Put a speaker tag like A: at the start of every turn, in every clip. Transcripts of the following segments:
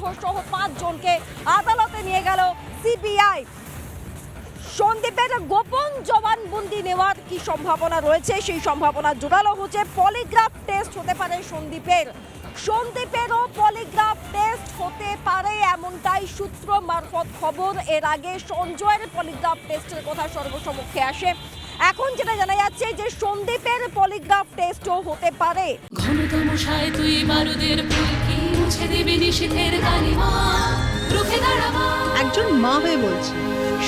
A: ঘোষ সহ 5 জনকে আদালতে নিয়ে গেল সিবিআই। সন্দীপের গোপন জবানবন্দি নেওয়ার কি সম্ভাবনা রয়েছে, সেই সম্ভাবনা জোরালো হচ্ছে। পলিগ্রাফ টেস্ট হতে পারে সন্দীপেরও পলিগ্রাফ টেস্ট হতে পারে, এমনটাই সূত্র মারফত খবর। এর আগে সঞ্জয়ের পলিগ্রাফ টেস্টের কথা সর্বসমক্ষে আসে। এখন যেটা জানা যাচ্ছে যে সন্দীপের পলিগ্রাফ টেস্টও হতে পারে।
B: ঘনতম সায় তুই বারুদের ফুলকি মুছে দিবি নিশীথের কালিমা রুখে দাঁড়াবা।
C: একজন মা হয়ে বলছি,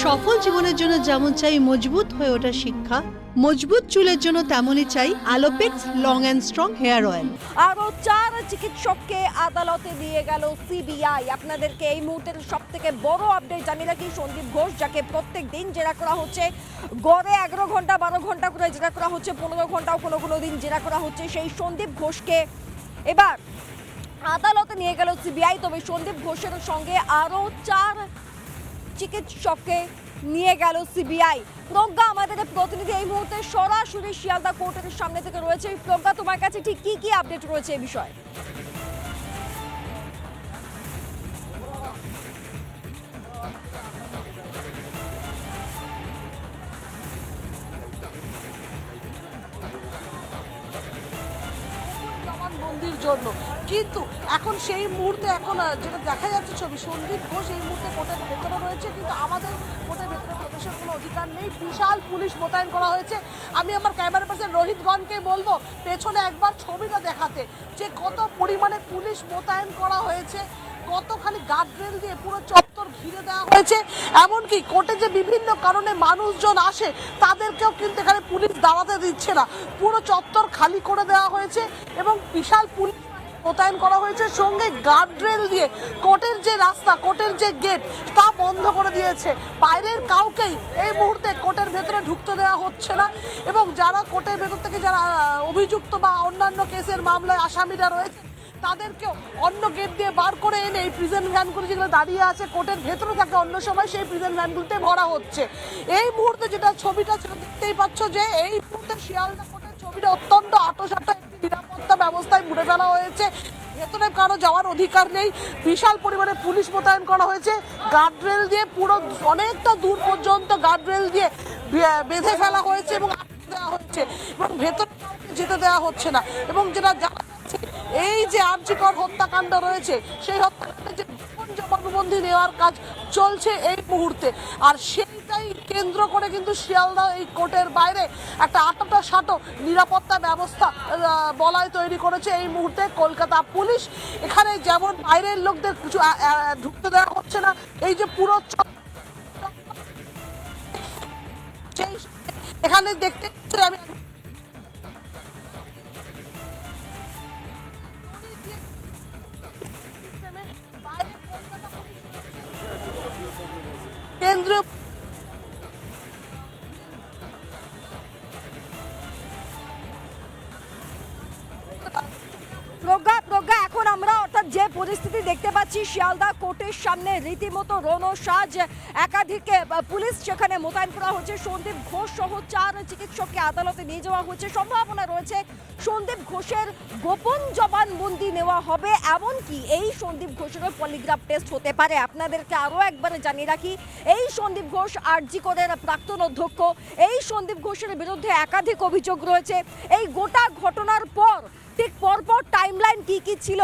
C: সফল জীবনের জন্য যেমন চাই মজবুত হয়ে ওঠা শিক্ষা, মজবুত চুলের জন্য তেমনই চাই Alopex long and strong hair oil.
A: আরো 4 চিকিৎসককে আদালতে নিয়ে গেল সিবিআই। আপনাদেরকে এই মুহূর্তের সব থেকে বড় আপডেট জানিয়ে রাখি, সন্দীপ ঘোষ, যাকে প্রত্যেক দিন জেরা করা হচ্ছে, গড়ে 11 ঘন্টা 12 ঘন্টা করে জেরা করা হচ্ছে, 15 ঘন্টাও কোনো কোনো দিন জেরা করা হচ্ছে, সেই সন্দীপ ঘোষকে এবার আদালতে নিয়ে গেল সিবিআই। তবে সন্দীপ ঘোষের সঙ্গে আরো 4 চিকিৎসককে নিয়ে গেল সিবিআই। প্রজ্ঞা আমাদের প্রতিনিধি এই মুহূর্তে সরাসরি শিয়ালদা কোর্টের সামনে থেকে রয়েছে। প্রজ্ঞা, তোমার কাছে ঠিক কি কি আপডেট রয়েছে এই বিষয়ে?
D: জবানবন্দির জন্য কিন্তু এখন সেই মুহূর্তে এখন যেটা দেখা যাচ্ছে ছবি, সন্দীপ ঘোষ এই মুহূর্তে কোর্টের ভেতরে রয়েছে, কিন্তু আমাদের কোর্টের ভেতরে প্রবেশের কোনো অধিকার নেই। বিশাল পুলিশ মোতায়েন করা হয়েছে। আমি আমার ক্যামেরা পার্সন রোহিতগণকে বলবো পেছনে একবার ছবিটা দেখাতে, যে কত পরিমাণে পুলিশ মোতায়েন করা হয়েছে, কতখানি গার্ডরেল দিয়ে পুরো চত্বর ঘিরে দেওয়া হয়েছে। এমনকি কোর্টে যে বিভিন্ন কারণে মানুষজন আসে তাদেরকেও কিন্তু এখানে পুলিশ দাঁড়াতে দিচ্ছে না, পুরো চত্বর খালি করে দেওয়া হয়েছে এবং বিশাল পুলিশ মোতায়েন করা হয়েছে। সঙ্গে গার্ডরেল দিয়ে কোর্টের যে রাস্তা, কোর্টের যে গেট, তা বন্ধ করে দিয়েছে। বাইরের কাউকেই এই মুহূর্তে কোর্টের ভেতরে ঢুকতে দেওয়া হচ্ছে না এবং যারা কোর্টের ভেতর থেকে যারা অভিযুক্ত বা অন্যান্য কেসের মামলায় আসামিরা রয়েছে তাদেরকেও অন্য গেট দিয়ে বার করে এনে এই প্রিজন ভ্যানগুলো যেগুলো দাঁড়িয়ে আছে কোর্টের ভেতরে থাকে অন্য সময়, সেই প্রিজন ভ্যানগুলোতে ভরা হচ্ছে। এই মুহূর্তে যেটা ছবিটা দেখতেই পাচ্ছ, যে এই মুহূর্তে শিয়ালদা কোর্টের ছবিটা অত্যন্ত আঁটোসাঁটো একটি নিরাপত্তা ব্যবস্থায় মুড়ে ফেলা হয়েছে। ভেতরে কারো যাওয়ার অধিকার নেই। বিশাল পরিমাণে পুলিশ মোতায়েন করা হয়েছে। গার্ডরেল দিয়ে পুরো অনেকটা দূর পর্যন্ত গার্ডরেল দিয়ে বেঁধে ফেলা হয়েছে এবং আটকে দেওয়া হচ্ছে এবং ভেতরে যেতে দেওয়া হচ্ছে না। এবং যেটা জানা যাচ্ছে, এই যে আর্যিকর হত্যাকাণ্ড রয়েছে, সেই হত্যাকাণ্ডে যে গোপন জবানবন্দি নেওয়ার কাজ চলছে এই মুহূর্তে, আর সেইটাই কেন্দ্র করে কিন্তু শিয়ালদা এই কোর্টের বাইরে একটা আঁটো নিরাপত্তা ব্যবস্থা বলয় তৈরি করেছে এই মুহূর্তে কলকাতা পুলিশ। এখানে যেমন বাইরের লোকদের কিছু ঢুকতে দেওয়া হচ্ছে না, এই যে পুরো এখানে দেখতে আমি কেন্দ্রীয়
A: প্রজ্ঞা, এখন আমরা অর্থাৎ যে পরিস্থিতি দেখতে পাচ্ছি শিয়ালদা কোর্টের সামনে, রীতিমতো রণসাজ, একাধিক পুলিশ সেখানে মোতায়েন করা হচ্ছে। সন্দীপ ঘোষ সহ 4 চিকিৎসককে আদালতে নিয়ে যাওয়া হচ্ছে। সম্ভাবনা রয়েছে সন্দীপ ঘোষের গোপন জবানবন্দি নেওয়া হবে, এমনকি এই সন্দীপ ঘোষেরও পলিগ্রাফ টেস্ট হতে পারে। আপনাদেরকে আরও একবারে জানিয়ে রাখি, এই সন্দীপ ঘোষ আরজি করের প্রাক্তন অধ্যক্ষ। এই সন্দীপ ঘোষের বিরুদ্ধে একাধিক অভিযোগ রয়েছে। এই গোটা ঘটনার পর ঠিক পরপর টাইমলাইন কি ছিল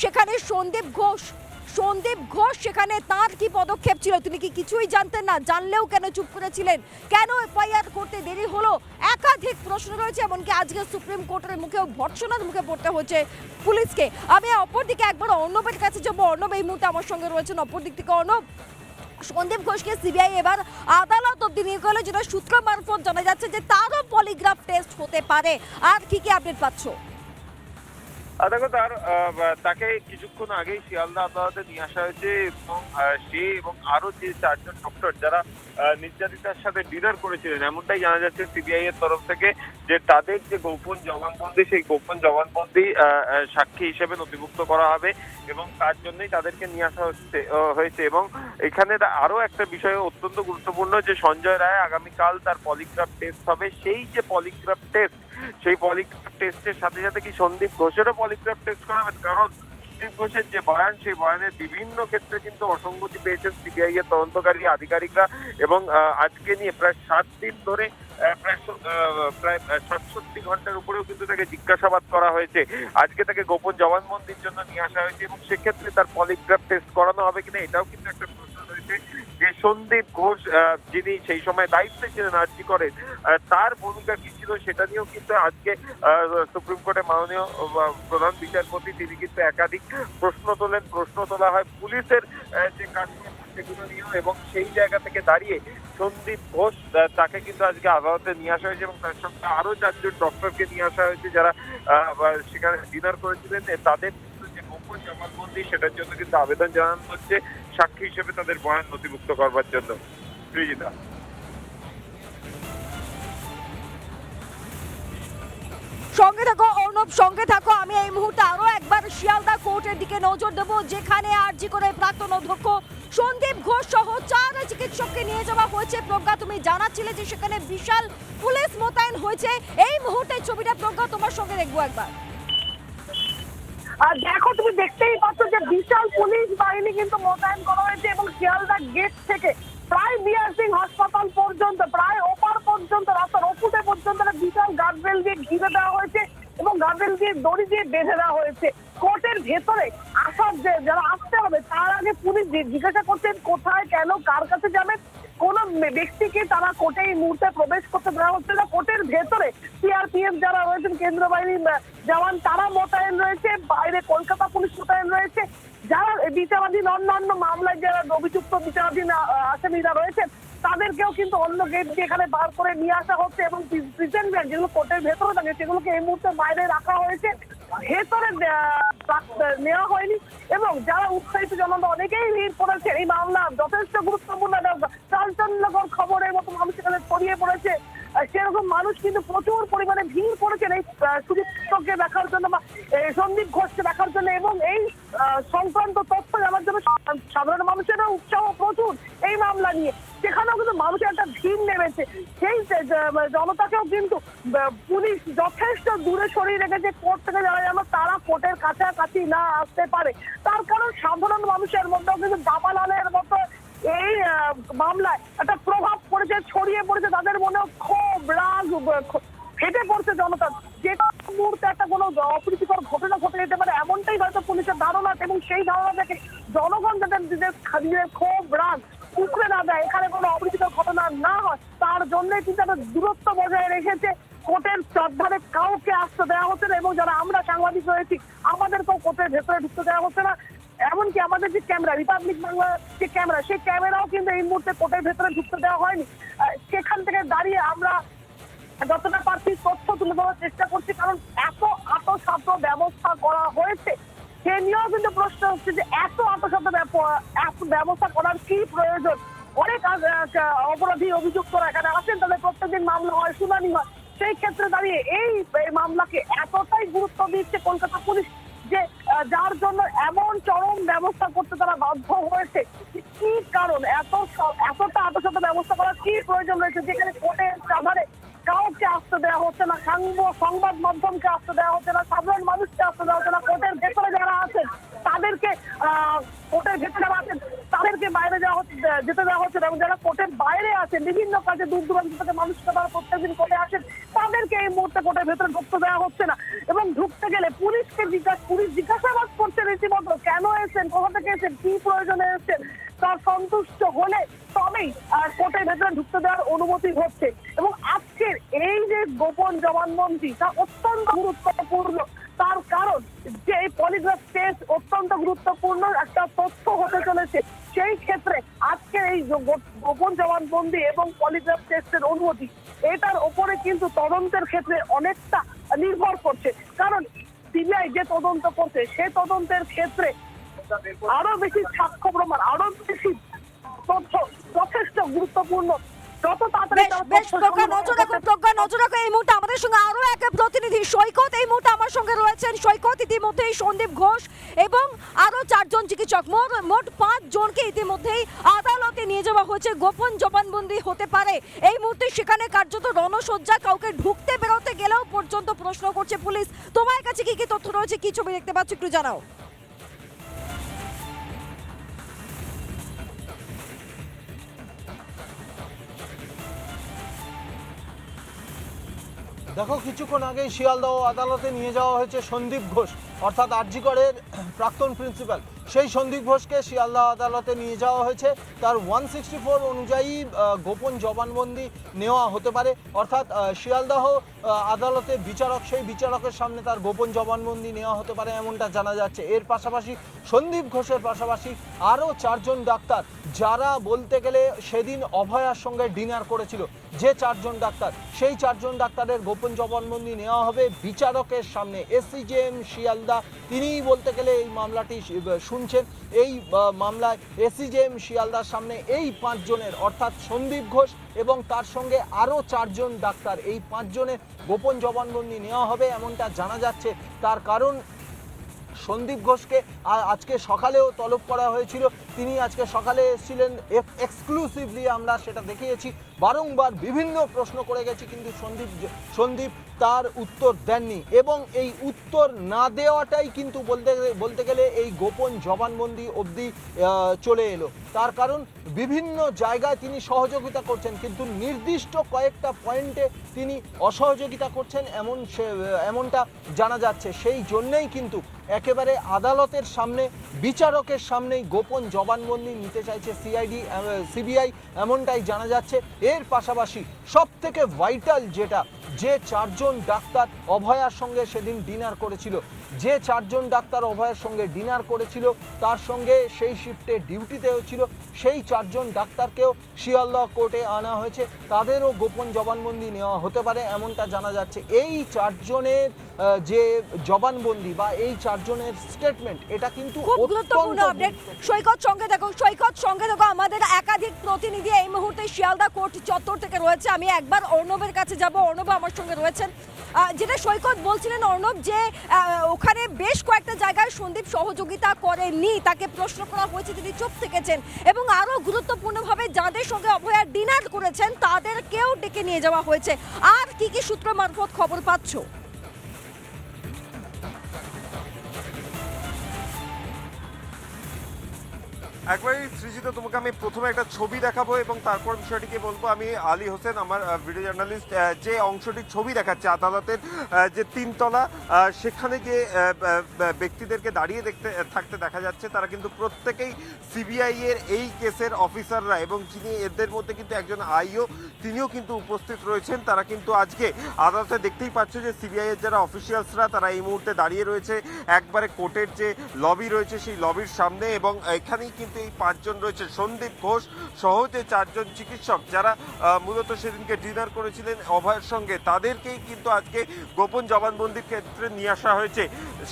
A: সেখানে সন্দীপ ঘোষ সেখানে তার কি পদক্ষেপ ছিল, তিনি কি কিছুই জানতেন না? জানলেও কেন চুপ করেছিলেন? কেন এফআইআর করতে দেরি হলো? একাধিক প্রশ্ন রয়েছে। এমনকি আজকে সুপ্রিম কোর্টের মুখেও ভর্ৎসনার মুখে পড়তে হচ্ছে পুলিশকে। আমি অপরদিকে একবার অর্ণবের কাছে যাবো। অর্ণব এই মুহূর্তে আমার সঙ্গে রয়েছেন অপরদিক থেকে। অর্ণব, সন্দীপ ঘোষকে সিবিআই এবার আদালত অব্দি নিয়ে গেল, যেটা সূত্র মারফত জানা যাচ্ছে যে তারও পলিগ্রাফ টেস্ট হতে পারে। আর কি আপডেট পাচ্ছ?
E: দেখো, তাকে কিছুক্ষণ আগেই শিয়ালদা আদালতে নিয়ে আসা হয়েছে এবং সে এবং আরো যে 4 জন ডক্টর যারা নির্যাতিতার সাথে ডিনার করেছিলেন, এমনটাই জানা যাচ্ছে সিবিআই এর তরফ থেকে, যে তাদের যে গোপন জবানবন্দি, সেই গোপন জবানবন্দি সাক্ষী হিসেবে নথিভুক্ত করা হবে এবং তার জন্যই তাদেরকে নিয়ে আসা হয়েছে। এবং এখানে আরো একটা বিষয় অত্যন্ত গুরুত্বপূর্ণ, যে সঞ্জয় রায় আগামীকাল তার পলিগ্রাফ টেস্ট হবে। সেই যে পলিগ্রাফ টেস্ট, সেই পলিগ্রাফ টেস্টের সাথে সাথে কি সন্দীপ ঘোষেরও পলিগ্রাফ টেস্ট করাবেন? কারণ সন্দীপ ঘোষের যে বয়ান, সেই বয়ানের বিভিন্ন ক্ষেত্রে কিন্তু অসঙ্গতি পেয়েছেন সিবিআই এর তদন্তকারী আধিকারিকরা, এবং আজকে নিয়ে প্রায় 7 দিন ধরে প্রায় 67 ঘন্টার উপরেও কিন্তু তাকে জিজ্ঞাসাবাদ করা হয়েছে। আজকে তাকে গোপন জবানবন্দির জন্য নিয়ে আসা হয়েছে, এবং সেক্ষেত্রে তার পলিগ্রাফ টেস্ট করানো হবে কিনা এটাও কিন্তু একটা প্রশ্ন রয়েছে। যে সন্দীপ ঘোষ যিনি সেই সময় দায়িত্বে ছিলেন আরজি করেন, তার ভূমিকা কি ছিল সেটা নিয়েও কিন্তু আজকে সুপ্রিম কোর্টে মাননীয় প্রধান বিচারপতি তিনি কিন্তু একাধিক প্রশ্ন তোলা হয় পুলিশের যে কাজকর্ম সেগুলো নিয়েও, এবং সেই জায়গা থেকে দাঁড়িয়ে সন্দীপ ঘোষ তাকে কিন্তু আজকে আদালতে নিয়ে আসা হয়েছে, এবং তার সঙ্গে আরো 4 জন ডক্টরকে নিয়ে আসা হয়েছে যারা সেখানে ডিনার করেছিলেন। তাদের যে গোপন জবানবন্দি সেটার জন্য কিন্তু আবেদন জানানো হচ্ছে সাক্ষী হিসেবে তাদের বয়ান নথিভুক্ত করবার জন্য। সৃজিতা।
A: সঙ্গে থাকো অর্ণব, সঙ্গে থাকো। আমি এই মুহূর্তে আরো একবার শিয়ালদা কোর্টের দিকে নজর দেবো, যেখানে আরজি করে প্রাক্তন অধ্যক্ষ সন্দীপ ঘোষ সহ 4 চিকিৎসককে নিয়ে যাওয়া হয়েছে। প্রজ্ঞা, তুমি জানাচ্ছিলে যে সেখানে বিশাল পুলিশ মোতায়েন হয়েছে। এই মুহূর্তে ছবিটা প্রজ্ঞা তোমার সঙ্গে দেখবো একবার।
D: আর দেখো, তুমি দেখতেই পাচ্ছ যে বিশাল পুলিশ বাহিনী কিন্তু মোতায়েন করা হয়েছে, এবং শিয়ালদা গেট থেকে প্রায় বিআর সিং হাসপাতাল পর্যন্ত, প্রায় ওপার পর্যন্ত, রাস্তার ওপুটে পর্যন্ত বিশাল গার্ডরেল দিয়ে ঘিরে দেওয়া হয়েছে, এবং গার্ডরেল দিয়ে দড়ি দিয়ে বেঁধে দেওয়া হয়েছে। কোর্টের ভেতরে আসার যারা আসতে হবে তার আগে পুলিশ জিজ্ঞাসা করছেন কোথায়, কেন, কার কাছে যাবেন। কোন ব্যক্তিকে তারা কোর্টে এই মুহূর্তে প্রবেশ করতে দেওয়া হচ্ছে না। কোর্টের ভেতরে সিআরপিএফ যারা রয়েছেন, কেন্দ্রীয় বাহিনীর জওয়ান, তারা মোতায়েন রয়েছে। বাইরে কলকাতা পুলিশ মোতায়েন রয়েছে। যারা বিচারাধীন অন্যান্য মামলায় যারা অভিযুক্ত বিচারাধীন আসামিরা রয়েছেন তাদেরকেও কিন্তু অন্য গেট দিয়ে এখানে বার করে নিয়ে আসা হচ্ছে, এবং প্রিজেন্ট ব্যাগ যেগুলো কোর্টের ভেতরে থাকে সেগুলোকে এই মুহূর্তে বাইরে রাখা হয়েছে, ভেতরে নেওয়া হয়নি। এবং যারা উৎসাহিত জনতা অনেকেই ভিড় করেছে, এই মামলা যথেষ্ট গুরুত্বপূর্ণ, চাঞ্চল্যকর খবরের মতো মানুষ এখানে ছড়িয়ে পড়েছে। সেরকম মানুষ কিন্তু প্রচুর পরিমাণে ভিড় করেছেন এই সুদীপ্তকে দেখার জন্য, বা সন্দীপ ঘোষকে দেখার জন্য, এবং এই সংক্রান্ত তথ্য জানার জন্য সাধারণ মানুষেরও উৎসাহ প্রচুর এই মামলা নিয়ে। সেখানেও কিন্তু মানুষের একটা ভিড় নেমেছে। সেই জনতাকেও কিন্তু পুলিশ যথেষ্ট দূরে সরিয়ে রেখেছে কোর্ট থেকে, যারা যেন তারা কোর্টের কাছাকাছি না আসতে পারে। তার কারণ সাধারণ মানুষের মধ্যেও কিন্তু দাবানলের মতো এই মামলায় একটা প্রভাব পড়েছে, ছড়িয়ে পড়েছে। তাদের মনেও ক্ষোভ, রাগ ফেটে পড়ছে জনতা। যে মুহূর্তে একটা কোনো অপ্রীতিকর ঘটনা ঘটে যেতে পারে এমনটাই হয়তো পুলিশের ধারণা, এবং সেই ধারণা থেকে জনগণ যাতে নিজেদের ক্ষোভ, রাগ উকড়ে না দেয়, এখানে কোনো অপ্রীতিকর ঘটনা না হয়, তার জন্যই কিন্তু একটা দূরত্ব বজায় রেখেছে। কোর্টের চারধারে কাউকে আসতে দেওয়া হচ্ছে না, এবং যারা আমরা সাংবাদিক রয়েছি আমাদেরকেও কোর্টের ভেতরে ঢুকতে দেওয়া হচ্ছে না। এমনকি আমাদের যে ক্যামেরা, রিপাবলিক বাংলার যে ক্যামেরা, সেই ক্যামেরাও কিন্তু এই মুহূর্তে কোর্টের ভেতরে ঢুকতে দেওয়া হয়নি। সেখান থেকে দাঁড়িয়ে আমরা যতটা পারছি তথ্য তুলে ধরার চেষ্টা করছি, কারণ এত আতসাধ্য ব্যবস্থা করা হয়েছে সে নিয়েও কিন্তু প্রশ্ন হচ্ছে যে এত আতসাধ্য ব্যবস্থা করার কি প্রয়োজন। অনেক অপরাধী অভিযুক্তরা এখানে আসেন, তাদের প্রত্যেকদিন মামলা হয়, শুনানি হয়। সেই ক্ষেত্রে দাঁড়িয়ে এই মামলাকে এতটাই গুরুত্ব দিচ্ছে কলকাতা পুলিশ যে যার জন্য এমন চরম ব্যবস্থা করতে তারা বাধ্য হয়েছে। কি কারণ, এতটা আতসাধ্য ব্যবস্থা করার কি প্রয়োজন রয়েছে, যেখানে কোর্টের চাঁদারে কাউকে আসতে দেওয়া হচ্ছে না, সংবাদ মাধ্যমকে আসতে দেওয়া হচ্ছে না, সাধারণ মানুষকে আসতে দেওয়া হচ্ছে না, কোর্টের ভেতরে যারা আছেন তাদেরকে কোর্টের ভেতরে আছেন তাদেরকে বাইরে যেতে দেওয়া হচ্ছে না, এবং যারা কোর্টের বাইরে আছেন বিভিন্ন কাজে দূর দূরান্ত থেকে মানুষকে তারা প্রত্যেকদিন কোর্টে আসেন তাদেরকে এই মুহূর্তে কোর্টের ভেতরে ঢুকতে দেওয়া হচ্ছে না। এবং ঢুকতে গেলে পুলিশ জিজ্ঞাসাবাদ করছে রীতিমতো, কেন এসেছেন, কোথা থেকে এসেছেন, কি প্রয়োজনে এসেছেন, তার সন্তুষ্ট হলে তবেই কোর্টের ভেতরে ঢুকতে দেওয়ার অনুমতি হচ্ছে। এবং আজকের এই যে গোপন জবানবন্দি তা অত্যন্ত গুরুত্বপূর্ণ, তার কারণ যে এই পলিগ্রাফ টেস্ট অত্যন্ত গুরুত্বপূর্ণ একটা তথ্য হতে চলেছে। সেই ক্ষেত্রে আজকের এই গোপন জবানবন্দি এবং পলিগ্রাফ টেস্টের অনুমতি, এটার ওপরে কিন্তু তদন্তের ক্ষেত্রে অনেকটা নির্ভর করছে। কারণ সিবিআই যে তদন্ত করছে সে তদন্তের ক্ষেত্রে আরো বেশি সাক্ষ্য প্রমাণ, আরো বেশি তথ্য যথেষ্ট গুরুত্বপূর্ণ। যত তাড়াতাড়ি
A: প্রজ্ঞা নজর রাখো। এই মুহূর্তে আমাদের সঙ্গে আরো এক প্রতিনিধি সৈকত এই মুহূর্তে আমার সঙ্গে রয়েছেন। সৈকত, ইতিমধ্যেই সন্দীপ ঘোষ এবং আরো 4 জন চিকিৎসক, মোট 5 জনকে ইতিমধ্যেই আদালতে নিয়ে যাওয়া হয়েছে। গোপন জবানবন্দি হতে পারে এই মুহূর্তে সেখানে কার্যত রণসজ্জা, কাউকে ঢুকতে বেরোতে গেলেও পর্যন্ত প্রশ্ন করছে পুলিশ। তোমার কাছে কি কি তথ্য রয়েছে, কি ছবি দেখতে পাচ্ছ একটু জানাও।
F: দেখো, কিছুক্ষণ আগেই শিয়ালদহ আদালতে নিয়ে যাওয়া হয়েছে সন্দীপ ঘোষ, অর্থাৎ আরজি করের প্রাক্তন প্রিন্সিপাল। সেই সন্দীপ ঘোষকে শিয়ালদহ আদালতে নিয়ে যাওয়া হয়েছে। তার 164 অনুযায়ী গোপন জবানবন্দি নেওয়া হতে পারে, অর্থাৎ শিয়ালদহ আদালতে বিচারক, সেই বিচারকের সামনে তার গোপন জবানবন্দি নেওয়া হতে পারে এমনটা জানা যাচ্ছে। এর পাশাপাশি সন্দীপ ঘোষের পাশাপাশি আরও 4 জন ডাক্তার, যারা বলতে গেলে সেদিন অভয়ার সঙ্গে ডিনার করেছিল, যে 4 জন ডাক্তার, সেই 4 জন ডাক্তারের গোপন জবানবন্দি নেওয়া হবে বিচারকের সামনে। এসিজেএম শিয়ালদা তিনিই বলতে গেলে এই মামলাটি শুনছেন। এই মামলায় এসিজেএম শিয়ালদার সামনে এই 5 জনের, অর্থাৎ সন্দীপ ঘোষ এবং তার সঙ্গে আরও 4 জন ডাক্তার, এই 5 জনের গোপন জবানবন্দি নেওয়া হবে এমনটা জানা যাচ্ছে। তার কারণ সন্দীপ ঘোষকে আজকে সকালেও তলব করা হয়েছিল, তিনি আজকে সকালে এসেছিলেন এক্সক্লুসিভলি, আমরা সেটা দেখিয়েছি, বারংবার বিভিন্ন প্রশ্ন করে গেছি, কিন্তু সন্দীপ তার উত্তর দেননি এবং এই উত্তর না দেওয়াটাই কিন্তু বলতে গেলে এই গোপন জবানবন্দি অবধি চলে এলো। তার কারণ বিভিন্ন জায়গায় তিনি সহযোগিতা করছেন, কিন্তু নির্দিষ্ট কয়েকটা পয়েন্টে তিনি অসহযোগিতা করছেন এমনটা জানা যাচ্ছে। সেই জন্যেই কিন্তু একেবারে আদালতের সামনে, বিচারকের সামনেই গোপন জবানবন্দি নিতে চাইছে সিবিআই এমনটাই জানা যাচ্ছে। এর পাশাপাশি সব থেকে ভাইটাল যেটা, যে 4 জন ডাক্তার অভয়ার সঙ্গে সেদিন ডিনার করেছিল, যে 4 জন ডাক্তার অভয়ের সঙ্গে ডিনার করেছিল, তার সঙ্গে সেই শিফটে ডিউটিতেও ছিল, সেই 4 জন ডাক্তারকেও শিয়ালদহ কোর্টে আনা হয়েছে, তাদেরও গোপন জবানবন্দি নেওয়া হতে পারে এমনটা জানা যাচ্ছে। এই 4 জনের যে জবানবন্দি বা এই 4 জনের স্টেটমেন্ট, এটা কিন্তু
A: খুব গুরুত্বপূর্ণ আপডেট। সৈকত সঙ্গে দেখো, আমাদের একাধিক প্রতিনিধি এই মুহূর্তে শিয়ালদা কোর্ট চত্বর থেকে রয়েছে। আমি একবার অর্ণবের কাছে যাব, অর্ণব আমার সঙ্গে রয়েছেন। যেটা সৈকত বলছিলেন অর্ণব, যে ওখানে বেশ কয়েকটা জায়গায় সন্দীপ সহযোগিতা করেননি, তাকে প্রশ্ন করা হয়েছে, তিনি চুপ থেকেছেন, এবং আরও গুরুত্বপূর্ণভাবে যাদের সঙ্গে অভয়া ডিনার করেছেন তাদেরকেও ডেকে নিয়ে যাওয়া হয়েছে। আর কি কি সূত্র মারফত খবর পাচ্ছ?
E: একবারই সৃজিত, তোমাকে আমি প্রথমে একটা ছবি দেখাবো এবং তারপর বিষয়টিকে বলবো। আমি আলী হোসেন, আমার ভিডিও জার্নালিস্ট। যে অংশটির ছবি দেখাচ্ছে আদালতের যে 3 তলা, সেখানে যে ব্যক্তিদেরকে দাঁড়িয়ে থাকতে দেখা যাচ্ছে, তারা কিন্তু প্রত্যেকেই সিবিআই এর এই কেসের অফিসাররা, এবং যিনি এদের মধ্যে কিন্তু একজন আইও, তিনিও কিন্তু উপস্থিত রয়েছেন। তারা কিন্তু আজকে আদালতে দেখতেই পাচ্ছ যে সিবিআই এর যারা অফিসিয়ালসরা, তারা এই মুহূর্তে দাঁড়িয়ে রয়েছে একবারে কোর্টের যে লবি রয়েছে সেই লবির সামনে, এবং এখানেই কিন্তু এই 5 জন রয়েছে, সন্দীপ ঘোষ সহ যে 4 জন চিকিৎসক যারা মূলত সেদিনকে ডিনার করেছিলেন অভয়ের সঙ্গে, তাদেরকেই কিন্তু আজকে গোপন জবানবন্দির ক্ষেত্রে নিয়ে আসা হয়েছে।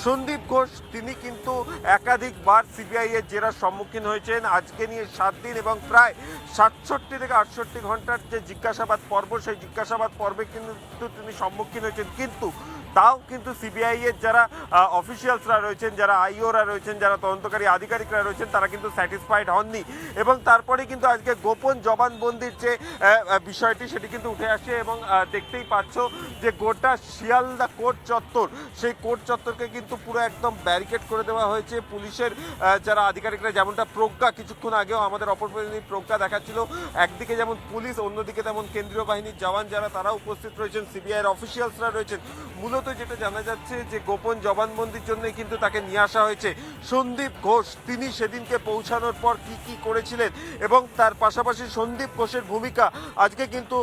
E: সন্দীপ ঘোষ তিনি কিন্তু একাধিকবার সিবিআই এর জেরার সম্মুখীন হয়েছেন, আজকে নিয়ে 7 দিন এবং প্রায় 67 থেকে 68 ঘন্টার যে জিজ্ঞাসাবাদ পর্ব, সেই জিজ্ঞাসাবাদ পর্বে কিন্তু তিনি সম্মুখীন হয়েছেন। কিন্তু তাও কিন্তু সিবিআই এর যারা অফিসিয়ালসরা রয়েছেন, যারা আইওরা রয়েছেন, যারা তদন্তকারী আধিকারিকরা রয়েছেন, তারা কিন্তু স্যাটিসফাইড হননি, এবং তারপরে কিন্তু আজকে গোপন জবানবন্দির যে বিষয়টি সেটি কিন্তু উঠে আসে। এবং দেখতেই পাচ্ছ যে গোটা শিয়ালদা কোর্ট চত্বর, সেই কোর্ট চত্বরকে কিন্তু পুরো একদম ব্যারিকেড করে দেওয়া হয়েছে পুলিশের যারা আধিকারিকরা, যেমনটা প্রজ্ঞা কিছুক্ষণ আগেও আমাদের অপর প্রতিনিধি প্রজ্ঞা দেখাচ্ছিল, একদিকে যেমন পুলিশ, অন্যদিকে তেমন কেন্দ্রীয় বাহিনীর জওয়ান যারা, তারা উপস্থিত রয়েছেন, সিবিআই এর অফিসিয়ালসরা রয়েছেন। মূলত যেটা জানা যাচ্ছে যে গোপন জবানবন্দির জন্য কিন্তু তাকে নিয়ে আসা হয়েছে। সন্দীপ ঘোষ তিনি সেদিনকে পৌঁছানোর পর কি কি করেছিলেন, এবং তার পাশাপাশি সন্দীপ ঘোষের ভূমিকা আজকে কিন্তু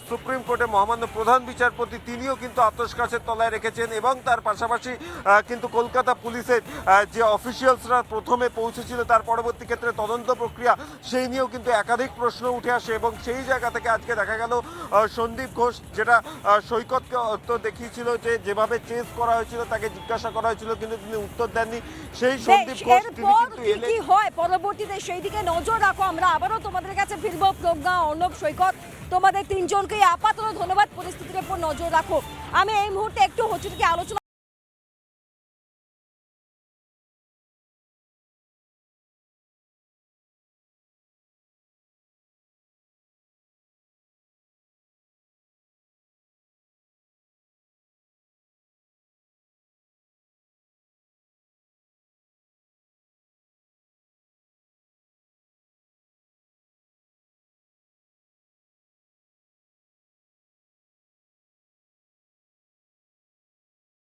E: সুপ্রিম কোর্টে মহামান্য প্রধান বিচারপতি তিনিও কিন্তু আতশকাছের তলায় রেখেছেন, এবং তার পাশাপাশি কিন্তু কলকাতা পুলিশের যে অফিসিয়ালসরা প্রথমে পৌঁছেছিল, তার পরবর্তী ক্ষেত্রে তদন্ত প্রক্রিয়া, সেই নিয়েও কিন্তু একাধিক প্রশ্ন উঠে আসে। এবং সেই জায়গা থেকে আজকে দেখা গেল সন্দীপ ঘোষ, যেটা সৈকতকে তো দেখিয়েছিল যে যেভাবে চেস করা হয়েছিল, তাকে জিজ্ঞাসা করা হয়েছিল, কিন্তু তিনি উত্তর দেননি। সেই সন্দীপ ঘোষ তিনি কিন্তু
A: কি হয় পরবর্তীতে সেই দিকে নজর রাখো। আমরা আবারও তোমাদের কাছে ফিরবো। প্রজ্ঞা, অর্ণব, সৈকত, তোমাদের 3 জনকে আপাতত ধন্যবাদ। পরিস্থিতির উপর নজর রাখো। আমি এই মুহূর্তে একটু হচ্ছে আলোচনা